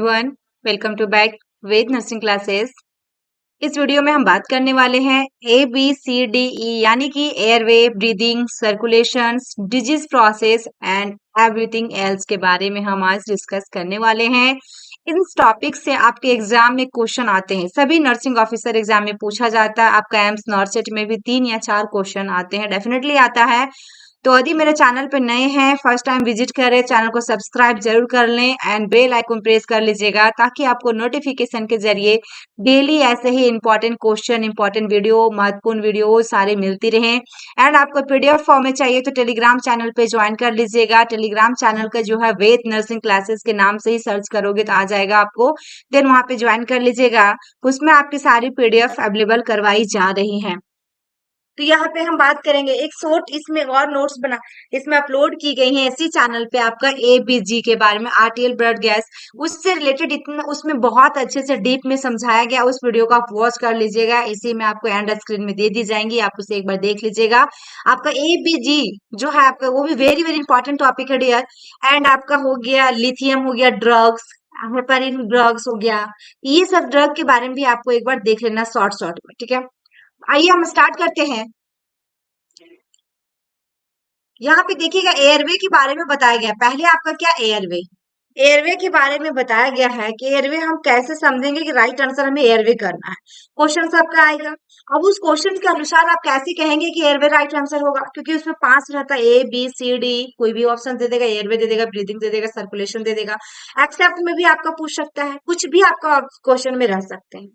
Everyone, welcome to back Ved nursing classes. इस video में हम बात करने वाले हैं ABCDE यानी कि airway, breathing, circulations, disease process and everything else के बारे में हम आज डिस्कस करने वाले हैं। इन टॉपिक से आपके एग्जाम में क्वेश्चन आते हैं, सभी नर्सिंग ऑफिसर एग्जाम में पूछा जाता है। आपका एम्स नॉर्सेट में भी 3 या 4 क्वेश्चन आते हैं, डेफिनेटली आता है। तो यदि मेरे चैनल पर नए हैं, फर्स्ट टाइम विजिट कर रहे, चैनल को सब्सक्राइब जरूर कर लें एंड बेल आइकन प्रेस कर लीजिएगा ताकि आपको नोटिफिकेशन के जरिए डेली ऐसे ही इंपॉर्टेंट क्वेश्चन, इंपॉर्टेंट वीडियो, महत्वपूर्ण वीडियो सारे मिलती रहें। एंड आपको पीडीएफ फॉर्म में चाहिए तो टेलीग्राम चैनल पे ज्वाइन कर लीजिएगा। टेलीग्राम चैनल का जो है वेद नर्सिंग क्लासेस के नाम से ही सर्च करोगे तो आ जाएगा आपको, देन वहां पे ज्वाइन कर लीजिएगा। उसमें आपकी सारी पीडीएफ अवेलेबल करवाई जा रही है। तो यहाँ पे हम बात करेंगे एक शॉर्ट इसमें और नोट्स बना इसमें अपलोड की गई हैं इसी चैनल पे आपका एबीजी के बारे में, आरटीएल ब्लड गैस, उससे रिलेटेड इतना उसमें बहुत अच्छे से डीप में समझाया गया। उस वीडियो को आप वॉच कर लीजिएगा, इसी में आपको एंड स्क्रीन में दे दी जाएंगी, आप उसे एक बार देख लीजिएगा। आपका एबीजी जो है आपका वो भी वेरी वेरी इंपॉर्टेंट टॉपिक है डियर। एंड आपका हो गया लिथियम, हो गया ड्रग्स, हेपारिन ड्रग्स हो गया, ये सब ड्रग के बारे में भी आपको एक बार देख लेना शॉर्ट शॉर्ट में, ठीक है। आइए हम स्टार्ट करते हैं। यहाँ पे देखिएगा एयरवे के बारे में बताया गया। पहले आपका क्या एयरवे, एयरवे के बारे में बताया गया है कि एयरवे हम कैसे समझेंगे कि राइट आंसर हमें एयरवे करना है। क्वेश्चन सबका आएगा, अब उस क्वेश्चन के अनुसार आप कैसे कहेंगे कि एयरवे राइट आंसर होगा, क्योंकि उसमें 5 रहता है ABCD, कोई भी ऑप्शन दे देगा, एयरवे दे देगा, ब्रीदिंग दे देगा, सर्कुलेशन दे देगा, एक्सेप्ट में भी आपका पूछ सकता है, कुछ भी आपका क्वेश्चन में रह सकते हैं।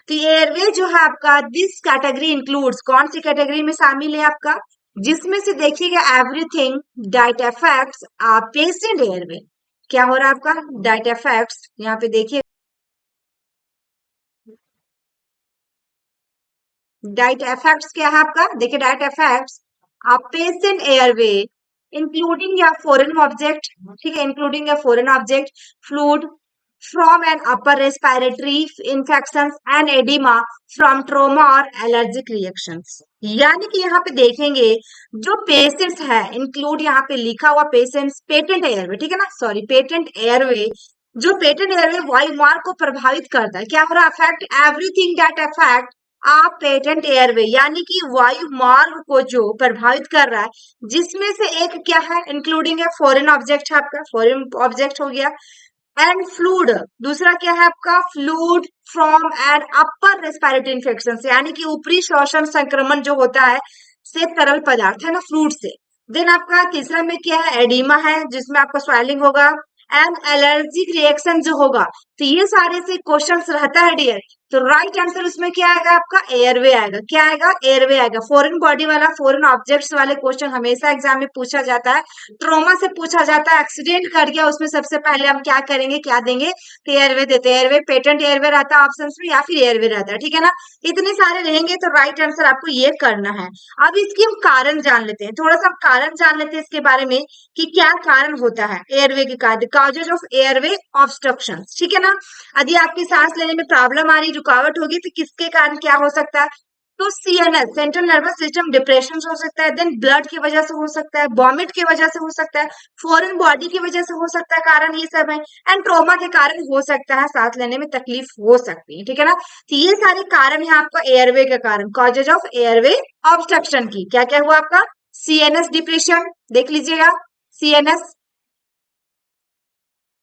तो एयरवे जो है आपका दिस कैटेगरी इंक्लूड्स, कौन सी कैटेगरी में शामिल है आपका, जिसमें से देखिएगा everything that affects a patient airway. क्या हो रहा है आपका डाइट इफेक्ट्स, यहाँ पे देखिए डाइट इफेक्ट्स क्या है आपका, देखिए डाइट इफेक्ट्स आप पेशेंट एयरवे इंक्लूडिंग या फॉरेन ऑब्जेक्ट, ठीक है, इंक्लूडिंग या foreign object, fluid from an upper respiratory infections and oedema from trauma और एलर्जिक रिएक्शंस। यानी कि यहाँ पे देखेंगे जो पेशेंट्स है, इंक्लूड यहाँ पे लिखा हुआ पेशेंट्स पेटेंट एयरवे, ठीक है ना, सॉरी पेटेंट एयरवे, जो पेटेंट एयरवे वायुमार्ग को प्रभावित करता है, क्या हो रहा है, अफेक्ट एवरीथिंग दैट अफेक्ट आप पेटेंट एयरवे, यानी कि वायु मार्ग को जो प्रभावित कर रहा है, जिसमें से एक क्या है, इंक्लूडिंग है फॉरेन ऑब्जेक्ट है आपका, फॉरेन ऑब्जेक्ट हो गया, एंड फ्लूड, दूसरा क्या है आपका fluid from and upper respiratory infection, यानी कि ऊपरी श्वसन संक्रमण जो होता है से तरल पदार्थ है ना, फ्लूड से। देन आपका तीसरा में क्या है, एडिमा है, जिसमें आपका स्वेलिंग होगा, एंड एलर्जिक रिएक्शन जो होगा। तो ये सारे से क्वेश्चंस रहता है डियर, तो राइट आंसर उसमें क्या आएगा आपका एयरवे आएगा, क्या आएगा एयरवे आएगा। फॉरेन बॉडी वाला, फॉरेन ऑब्जेक्ट्स वाले क्वेश्चन हमेशा एग्जाम में पूछा जाता है, ट्रोमा से पूछा जाता है, एक्सीडेंट कर गया उसमें सबसे पहले हम क्या करेंगे, क्या देंगे, तो एयरवे देते हैं, एयरवे पेटेंट एयरवे रहता है ऑप्शन में, या फिर एयरवे रहता है, ठीक है ना। इतने सारे रहेंगे तो राइट आंसर आपको ये करना है। अब इसकी हम कारण जान लेते हैं, थोड़ा सा कारण जान लेते हैं इसके बारे में कि क्या कारण होता है एयरवे के कारण, कॉजेज ऑफ एयरवे ऑब्स्ट्रक्शन, ठीक है ना। यदि आपकी सांस लेने में प्रॉब्लम आ रही, रुकावट होगी, तो किसके कारण क्या हो सकता है, तो CNS central nervous system depression हो सकता है, देन ब्लड की वजह से हो सकता है, वॉमिट की वजह से हो सकता है, फॉरेन बॉडी की वजह से हो सकता है, कारण ये सब है, एंड ट्रोमा के कारण हो सकता है, सांस लेने में तकलीफ हो सकती है, ठीक है ना। तो ये सारे कारण है आपका एयरवे का कारण, कॉजेज ऑफ एयरवे ऑब्स्ट्रक्शन की। क्या क्या हुआ आपका, सीएनएस डिप्रेशन, देख लीजिएगा सीएनएस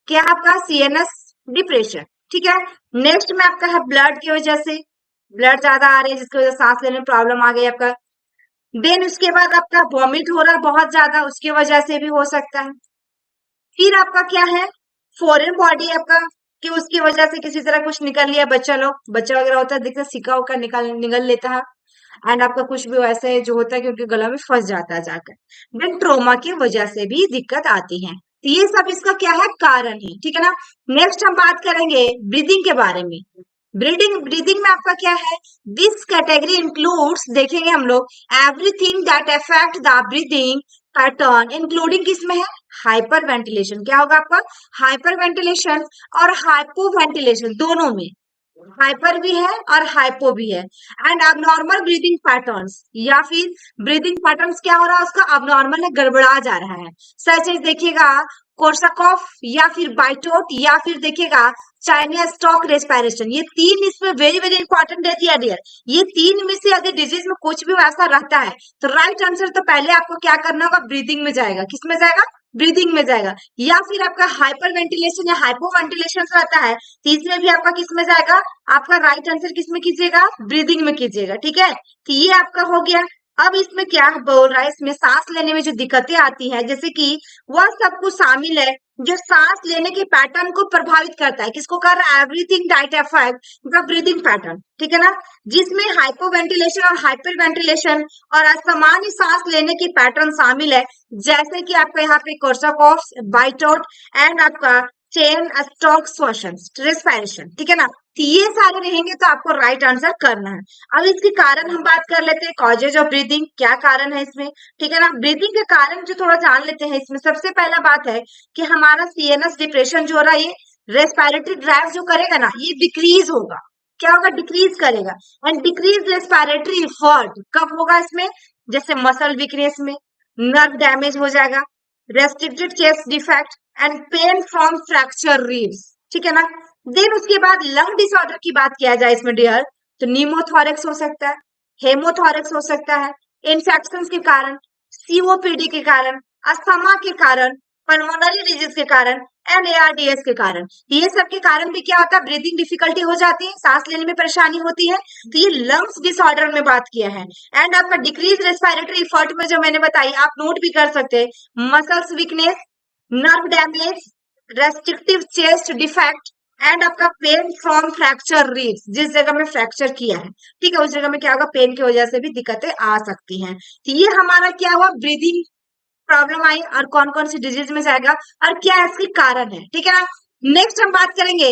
क्या आपका सीएनएस डिप्रेशन, ठीक है। नेक्स्ट में आपका है ब्लड की वजह से, ब्लड ज्यादा आ रही है जिसकी वजह से सांस लेने में प्रॉब्लम आ गई आपका। देन उसके बाद आपका वॉमिट हो रहा है बहुत ज्यादा, उसकी वजह से भी हो सकता है। फिर आपका क्या है, फॉरेन बॉडी आपका कि उसकी वजह से किसी तरह कुछ निकल लिया, बच्चा लोग, बच्चा वगैरह होता है देखते सिक्का उक्का निकल लेता है, एंड आपका कुछ भी वैसे जो होता है कि उनके गला में फंस जाता है जाकर। देन ट्रोमा की वजह से भी दिक्कत आती है, तो ये सब इसका क्या है, कारण है, ठीक है ना। नेक्स्ट हम बात करेंगे ब्रीदिंग के बारे में। ब्रीदिंग ब्रीदिंग में आपका क्या है, दिस कैटेगरी इंक्लूड्स, देखेंगे हम लोग everything that affect the breathing pattern, including किसमें है, हाइपर वेंटिलेशन, क्या होगा आपका हाइपर वेंटिलेशन और हाइपो वेंटिलेशन दोनों में, हाइपर भी है और हाइपो भी है। एंड अबनॉर्मल ब्रीदिंग पैटर्न्स, या फिर ब्रीदिंग पैटर्न्स क्या हो रहा है उसका, अबनॉर्मल है, गड़बड़ा जा रहा है। सच एज देखिएगा कोर्साकॉफ, या फिर बाइटोट, या फिर देखिएगा चाइना स्टॉक रेस्पिरेशन, ये तीन इसमें वेरी वेरी इंपॉर्टेंट है दिया डियर। ये तीन में से अगर डिजीज में कुछ भी वैसा रहता है तो राइट आंसर तो पहले आपको क्या करना होगा, ब्रीदिंग में जाएगा। किस में जाएगा, ब्रीदिंग में जाएगा। या फिर आपका हाइपर वेंटिलेशन या हाइपो वेंटिलेशन रहता है, तीसरे भी आपका किस में जाएगा, आपका राइट आंसर किस में कीजिएगा, ब्रीदिंग में कीजिएगा। ठीक है, तो ये आपका हो गया। अब इसमें क्या बोल रहा है, इसमें सांस लेने में जो दिक्कतें आती हैं, जैसे कि वह सब कुछ शामिल है जो सांस लेने के पैटर्न को प्रभावित करता है। किसको कर रहा है, everything that affect the breathing pattern. ठीक है ना, जिसमें हाइपोवेंटिलेशन और हाइपर वेंटिलेशन और असामान्य सांस लेने के पैटर्न शामिल है, जैसे कि आपका यहाँ पे कोर्साकॉफ, बाइटोट एंड आपका चेन स्टॉक श्वसन रेस्पिरेशन। ठीक है ना, तो ये सारे रहेंगे तो आपको राइट आंसर करना है। अब इसके कारण हम बात कर लेते हैं, कॉजेज ऑफ ब्रीदिंग, क्या कारण है इसमें। ठीक है ना, ब्रीदिंग के कारण जो थोड़ा जान लेते हैं इसमें। सबसे पहला बात है कि हमारा सीएनएस डिप्रेशन जो हो रहा है, ये रेस्पिरेटरी ड्राइव जो करेगा ना, ये डिक्रीज होगा। क्या होगा, डिक्रीज करेगा। एंड डिक्रीज रेस्पिरेटरी एफर्ट कब होगा इसमें, जैसे मसल वीकनेस में, नर्व डैमेज हो जाएगा, restricted chest defect and pain from fracture ribs. ठीक है ना, देन उसके बाद लंग डिसऑर्डर की बात किया जाए इसमें डियर, तो न्यूमोथोरेक्स हो सकता है, हेमोथोरेक्स हो सकता है, इन्फेक्शन के कारण, सीओपीडी के कारण, अस्थमा के कारण, पल्मोनरी डिजीज के कारण एंड एआरडीएस के कारण। ये सब के कारण भी क्या होता है, ब्रीदिंग डिफिकल्टी हो जाती है, सांस लेने में परेशानी होती है। तो ये लंग्स डिसऑर्डर में बात किया है। एंड आपका डिक्रीज रेस्पिरेटरी एफर्ट में जो मैंने बताई, आप नोट भी कर सकते हैं, muscles weakness, nerve damage, restrictive chest defect and आपका पेन फ्रॉम फ्रैक्चर रिब्स, जिस जगह में फ्रैक्चर किया है, ठीक है, उस जगह में क्या होगा, पेन की वजह से भी दिक्कतें आ सकती हैं। तो ये हमारा क्या हुआ, ब्रीदिंग प्रॉब्लम आई और कौन कौन सी डिजीज में जाएगा और क्या इसके कारण है। ठीक है ना, नेक्स्ट हम बात करेंगे,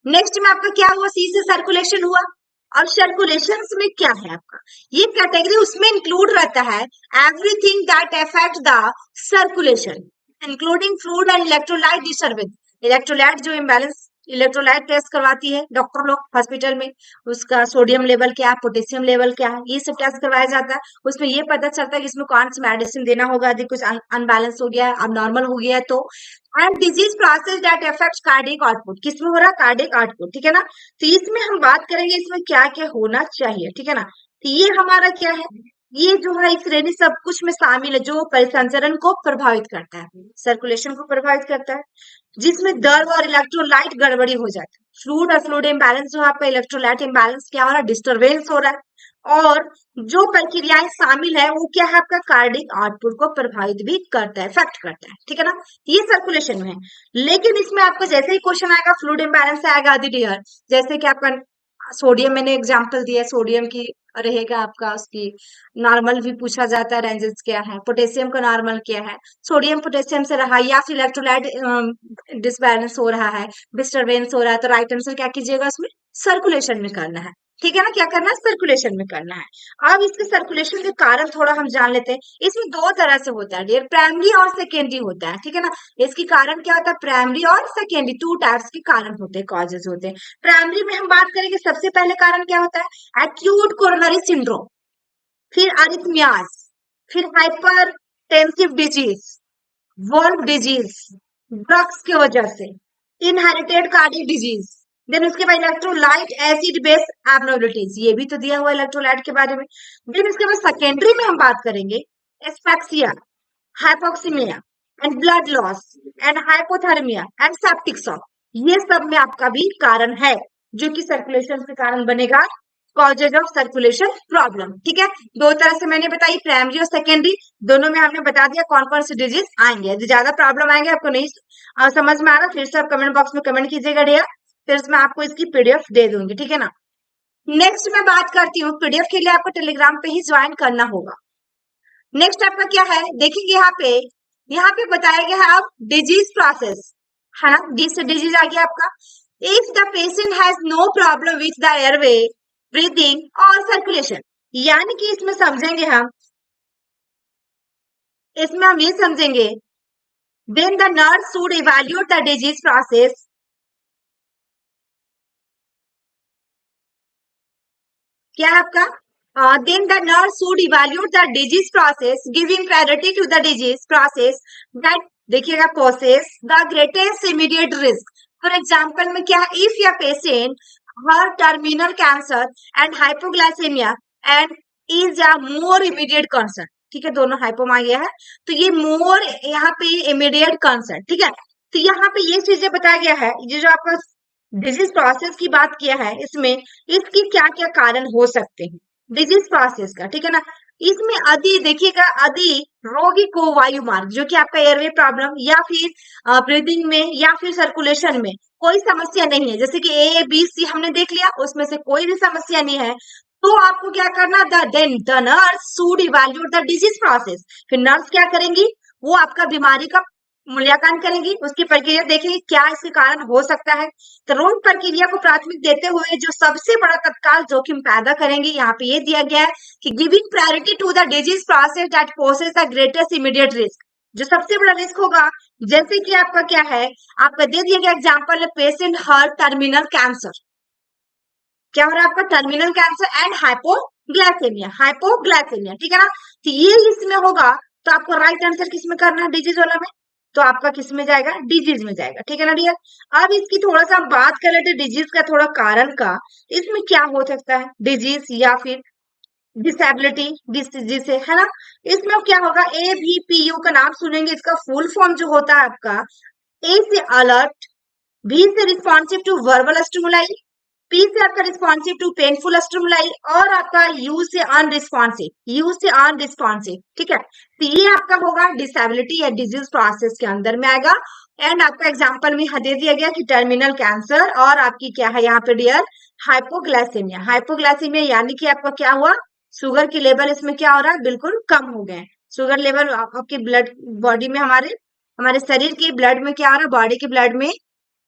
नेक्स्ट में आपका क्या हुआ, सी से सर्कुलेशन हुआ। और सर्कुलेशन में क्या है आपका, ये कैटेगरी उसमें इंक्लूड रहता है everything that affect the circulation including fluid and electrolyte disturbance. Electrolyte जो इम्बैलेंस, इलेक्ट्रोलाइट टेस्ट करवाती है डॉक्टर लोग हॉस्पिटल में, उसका सोडियम लेवल क्या है, पोटेशियम लेवल क्या है, ये सब टेस्ट करवाया जाता है। उसमें ये पता चलता है कि इसमें कौन सी मेडिसिन देना होगा यदि कुछ अनबैलेंस हो गया है, अब नॉर्मल हो गया है तो। And disease process that affects cardiac output, किसमें हो रहा है, कार्डियक आउटपुट। ठीक है ना, तो इसमें हम बात करेंगे इसमें क्या क्या होना चाहिए। ठीक है ना, तो ये हमारा क्या है, ये जो है इस श्रेणी सब कुछ में शामिल है जो परिसंचरण को प्रभावित करता है, सर्कुलेशन को प्रभावित करता है, जिसमें दर्द और इलेक्ट्रोलाइट गड़बड़ी हो जाती है, फ्लूइड और फ्लूइड इम्बैलेंस जो है, आपका इलेक्ट्रोलाइट इम्बैलेंस क्या हो रहा है, डिस्टरबेंस हो रहा है। और जो प्रक्रियाएं शामिल है वो क्या है, आपका कार्डिक आउटपुट को प्रभावित भी करता है, इफेक्ट करता है। ठीक है ना, ये सर्कुलेशन में है। लेकिन इसमें आपको जैसे ही क्वेश्चन आएगा फ्लूइड इम्बैलेंस आएगा आदि डियर, जैसे कि आपका सोडियम, मैंने एग्जांपल दिया है सोडियम की, रहेगा आपका उसकी नॉर्मल भी पूछा जाता है, रेंजेस क्या है, पोटेशियम का नॉर्मल क्या है, सोडियम पोटेशियम से रहा, या फिर इलेक्ट्रोलाइट डिसबैलेंस हो रहा है, डिस्टरबेंस हो रहा है, तो राइट आंसर क्या कीजिएगा उसमें, सर्कुलेशन में करना है। ठीक है ना, क्या करना है, सर्कुलेशन में करना है। अब इसके सर्कुलेशन के कारण थोड़ा हम जान लेते हैं। इसमें दो तरह से होता है डियर, प्राइमरी और सेकेंडरी होता है। ठीक है ना, इसके कारण क्या होता है, प्राइमरी और सेकेंडरी टू टाइप्स के कारण होते हैं, कॉजेज होते हैं। प्राइमरी में हम बात करेंगे, सबसे पहले कारण क्या होता है, एक्यूट कोरोनरी सिंड्रोम, फिर अरिथमियाज, फिर hypertensive disease, valve disease, drugs की वजह से, इनहेरिटेड कार्डियक डिजीज, देन उसके बाद इलेक्ट्रोलाइट एसिड बेस एबनॉर्मलिटीज, ये भी तो दिया हुआ इलेक्ट्रोलाइट के बारे में। देन उसके बाद सेकेंडरी में हम बात करेंगे asphyxia, hypoxaemia and blood loss and hypothermia and septic shock, ये सब में आपका भी कारण है जो कि सर्कुलेशन के कारण बनेगा, कॉजेज ऑफ सर्कुलेशन प्रॉब्लम। ठीक है, दो तरह से मैंने बताई, प्राइमरी और सेकेंडरी, दोनों में हमने बता दिया कौन कौन से डिजीज आएंगे। यदि ज्यादा प्रॉब्लम आएंगे आपको नहीं समझ में आ रहा, फिर से आप कमेंट बॉक्स में कमेंट कीजिएगा डियर, फिर मैं आपको इसकी पीडीएफ दे दूंगी। ठीक है ना, नेक्स्ट मैं बात करती हूँ, पीडीएफ के लिए आपको टेलीग्राम पे ही ज्वाइन करना होगा। नेक्स्ट आपका क्या है, देखिए यहाँ पे बताया गया है अब डिजीज प्रोसेस, है ना, डिजीज आ गया आपका। If the patient has no problem with the airway, breathing और सर्कुलेशन, यानी कि इसमें हम ये समझेंगे, then the nurse should evaluate the disease process क्या है आपका? Then the nurse should evaluate the disease process, giving priority to the disease process that देखिएगा poses the greatest immediate risk. For example में क्या है? If your patient has terminal cancer and hypoglycemia and is a more immediate concern. ठीक है, दोनों hypo आ गया है तो ये मोर यहाँ पे इमीडिएट कंसर्न. ठीक है, तो यहाँ पे ये चीजें बताया गया है. ये जो आपका डिजीज प्रोसेस की बात किया है इसमें इसकी क्या क्या कारण हो सकते हैं डिजीज प्रोसेस का. ठीक है ना, इसमें यदि देखिएगा यदि रोगी को वायु मार्ग जो कि आपका एयरवे प्रॉब्लम या फिर ब्रीदिंग में या फिर सर्कुलेशन में कोई समस्या नहीं है, जैसे कि ए बी सी हमने देख लिया उसमें से कोई भी समस्या नहीं है, तो आपको क्या करना then the nurse should evaluate the disease process. फिर नर्स क्या करेंगी? वो आपका बीमारी का मूल्यांकन करेंगी, उसकी प्रक्रिया देखेंगे क्या इसके कारण हो सकता है. तो रोग प्रक्रिया को प्राथमिक देते हुए जो सबसे बड़ा तत्काल जोखिम पैदा करेंगे यहाँ पे ये दिया गया है कि giving priority to the disease process that possess the greatest immediate risk. जो सबसे बड़ा रिस्क होगा जैसे कि आपका क्या है, आपका दे दिया गया एग्जाम्पल है पेशेंट हर टर्मिनल कैंसर. क्या हो रहा है आपका? Terminal cancer and hypoglycaemia. Hypoglycaemia ठीक है ना, तो ये इसमें होगा तो आपको राइट आंसर किसमें करना है? डिजीज वाला में. तो आपका किस में जाएगा? डिजीज में जाएगा. ठीक है ना डियर. अब इसकी थोड़ा सा हम बात कर लेते हैं डिजीज का थोड़ा कारण का. इसमें क्या हो सकता है डिजीज या फिर डिसेबिलिटी डिसीज से, है ना. इसमें क्या होगा? ABPU का नाम सुनेंगे, इसका फुल फॉर्म जो होता है आपका ए से अलर्ट, बी से responsive to verbal stimuli, P से आपका रिस्पॉन्सिव टू पेनफुल स्टिमुलाई और आपका यू से अनरिस्पॉन्सिव. यू से अनरिस्पॉन्सिव. ठीक है, तो ये आपका होगा डिसेबिलिटी या डिजीज प्रोसेस के अंदर में आएगा. एंड आपका एग्जांपल में दे दिया गया कि टर्मिनल कैंसर और आपकी क्या है यहाँ पे डियर? हाइपोग्लाइसेमिया. हाइपोग्लाइसेमिया यानी कि आपका क्या हुआ? शुगर की लेवल इसमें क्या हो रहा है? बिल्कुल कम हो गए. शुगर लेवल आपके ब्लड बॉडी में हमारे हमारे शरीर की ब्लड में क्या हो रहा है? बॉडी के ब्लड में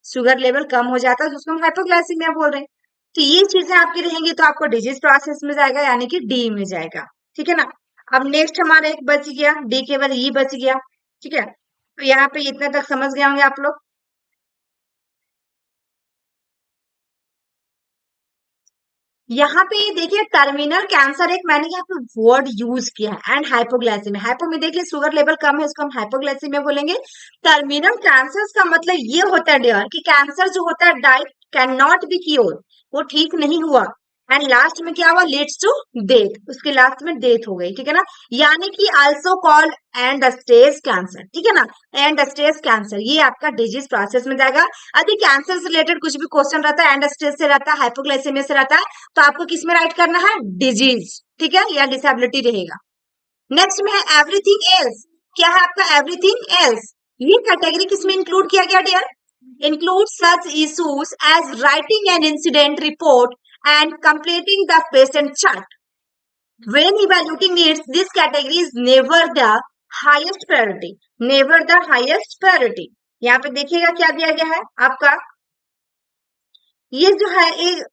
शुगर लेवल कम हो जाता है तो उसको हम हाइपोग्लाइसीमिया बोल रहे हैं. तो ये चीजें आपकी रहेंगी तो आपको डिजीज प्रोसेस में जाएगा यानी कि डी में जाएगा. ठीक है ना. अब नेक्स्ट हमारा एक बच गया डी के बाद ई बच गया. ठीक है, तो यहाँ पे इतना तक समझ गए होंगे आप लोग. यहाँ पे देखिए टर्मिनल कैंसर एक मैंने यहाँ पे वर्ड यूज किया है एंड हाइपोग्लाइसीमिया. हाइपो में देखिए शुगर लेवल कम है इसको हम हाइपोग्लाइसीमिया बोलेंगे. टर्मिनल कैंसर का मतलब ये होता है डियर कि कैंसर जो होता है that can not be cure, वो ठीक नहीं हुआ एंड लास्ट में क्या हुआ? Leads to death. उसके लास्ट में डेथ हो गई. ठीक है ना, यानी कि also called end stage cancer. ठीक है ना, एंड स्टेज कैंसर ये आपका डिजीज प्रोसेस में जाएगा. यदि कैंसर से रिलेटेड कुछ भी क्वेश्चन रहता है एंड स्टेज से रहता है हाइपोग्लाइसेमिया से रहता है तो आपको किस में राइट करना है? डिजीज. ठीक है, या डिसेबिलिटी रहेगा. नेक्स्ट में है एवरीथिंग एल्स. क्या है आपका एवरीथिंग एल्स? ये कैटेगरी किसमें इंक्लूड किया गया dear? Include such issues as writing an incident report and completing the patient chart. When evaluating needs, this category is never the highest priority. Never the highest priority. यहाँ पे देखिएगा क्या दिया गया है आपका, ये जो है एक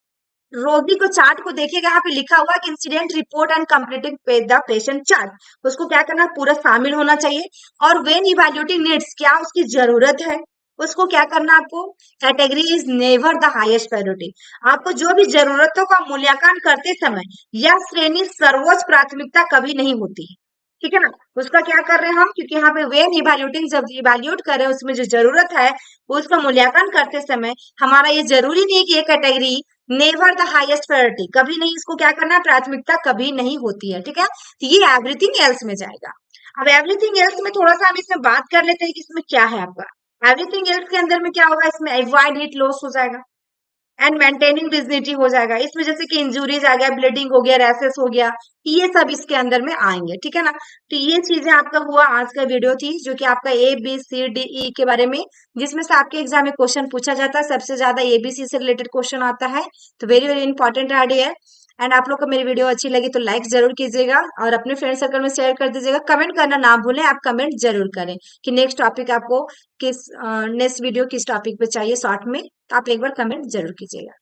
रोगी को चार्ट को देखिएगा यहाँ पे लिखा हुआ है कि incident report and completing the patient chart. उसको क्या करना? पूरा शामिल होना चाहिए. और व्हेन इवैल्यूएटिंग नीड्स, क्या उसकी जरूरत है उसको क्या करना आपको? Category is never the highest priority. आपको जो भी जरूरतों का मूल्यांकन करते समय यह श्रेणी सर्वोच्च प्राथमिकता कभी नहीं होती है. ठीक है ना, उसका क्या कर रहे हैं हम? क्योंकि यहाँ पे वेन इवैल्यूएटिंग जब इवैल्यूएट कर रहे हैं उसमें जो जरूरत है उसका मूल्यांकन करते समय हमारा ये जरूरी नहीं है कि ये category never the highest priority, कभी नहीं इसको क्या करना? प्राथमिकता कभी नहीं होती है. ठीक है, तो ये एवरीथिंग एल्स में जाएगा. अब एवरीथिंग एल्स में थोड़ा सा हम इसमें बात कर लेते हैं कि इसमें क्या है आपका. एवरीथिंग एल्स के अंदर में क्या होगा? इसमें अवॉइड हीट लॉस हो जाएगा एंड मेंटेनिंग डिग्निटी हो जाएगा. इसमें जैसे कि इंजुरीज आ गया, ब्लीडिंग हो गया, रैसेस हो गया, ये सब इसके अंदर में आएंगे. ठीक है ना, तो ये चीजें आपका हुआ आज का वीडियो थी जो कि आपका ABCDE के बारे में, जिसमें से आपके एग्जाम में क्वेश्चन पूछा जाता है. सबसे ज्यादा ABC से रिलेटेड क्वेश्चन आता है, तो वेरी वेरी इंपॉर्टेंट आइडिया है. एंड आप लोग को मेरी वीडियो अच्छी लगी तो लाइक जरूर कीजिएगा और अपने फ्रेंड सर्कल में शेयर कर दीजिएगा. कमेंट करना ना भूलें, आप कमेंट जरूर करें कि नेक्स्ट टॉपिक आपको किस नेक्स्ट वीडियो किस टॉपिक पे चाहिए शॉर्ट में, तो आप एक बार कमेंट जरूर कीजिएगा.